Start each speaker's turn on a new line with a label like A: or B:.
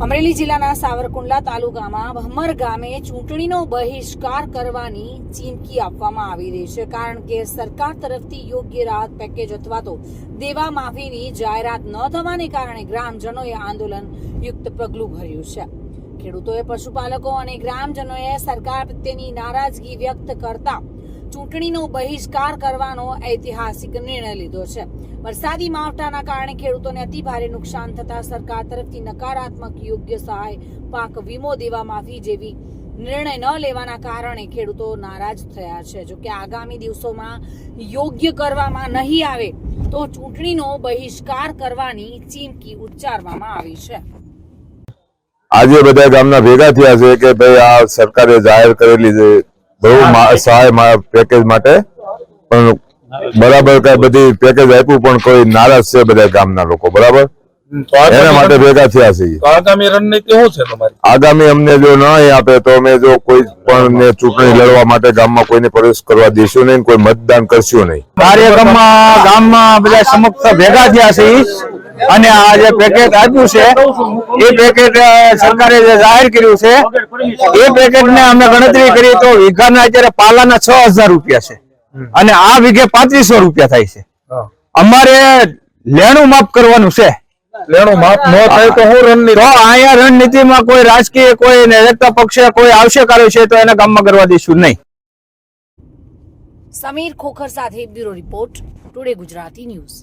A: અમરેલી જિલ્લાના સાવરકુંડલા તાલુકામાં ભમર ગામે ચૂંટણીનો બહિષ્કાર કરવાની ચીમકી આપવામાં આવી રહી છે, કારણ કે સરકાર તરફથી યોગ્ય રાહત પેકેજ અથવા તો દેવા માફીની જાહેરાત ન થવાને કારણે ગ્રામજનોએ આંદોલન યુક્ત પગલું ભર્યું છે. ખેડૂતોએ, પશુપાલકો અને ગ્રામજનોએ સરકાર પ્રત્યેની નારાજગી વ્યક્ત કરતા ચૂંટણીનો બહિષ્કાર કરવાનો ઐતિહાસિક નિર્ણય લીધો છે. વરસાદી માવઠાના કારણે ખેડૂતોને અતિ ભારે નુકસાન થતા સરકાર તરફથી નકારાત્મક યોગ્ય સહાય, પાક વીમો, દેવા માફી જેવી નિર્ણય ન લેવાના કારણે ખેડૂતો નારાજ થયા છે. જોકે આગામી દિવસોમાં યોગ્ય કરવામાં નહીં આવે તો ચૂંટણીનો બહિષ્કાર કરવાની ચીમકી ઉચ્ચારવામાં આવી છે.
B: આજે બધા ગામના ભેગા થયા છે કે ભાઈ આ સરકારે જાહેર કરેલી છે સહાય પેકેજ માટે, પણ બરાબર કઈ બધી પેકેજ આપ્યું પણ કોઈ નારાજ છે બધા ગામના લોકો. બરાબર, એના માટે ભેગા થયા છે.
C: આગામી રણનીતિ શું છે તમારી?
B: આગામી અમને જો ન આપે તો અમે જો કોઈ પણ ચૂંટણી લડવા માટે ગામમાં કોઈને પ્રવેશ કરવા દઈશું નહીં, કોઈ મતદાન કરશું નહીં.
D: કાર્યક્રમમાં ગામમાં બધા સમક્ષ ભેગા થયા છે અને આ જે પેકેજ આપ્યું છે એ પેકેજ સરકારે જે જાહેર કર્યું છે એ પેકેજ ને અમે ગણતરી કરી તો વીઘાના અત્યારે પાલાના 6000 રૂપિયા છે અને આ વીઘે 3500 રૂપિયા થાય છે. અમારે લેણું માફ કરવાનું છે.
C: લેણું માફ ન થાય તો હું રણનીતિ?
D: તો અહીંયા રણનીતિમાં કોઈ રાજકીય કોઈ નેતા પક્ષે કોઈ આવશે કરે છે તો એને ગામમાં કરવા દઈશું નહીં.
A: સમીર ખોખર સાથે bureau report, today Gujarati news.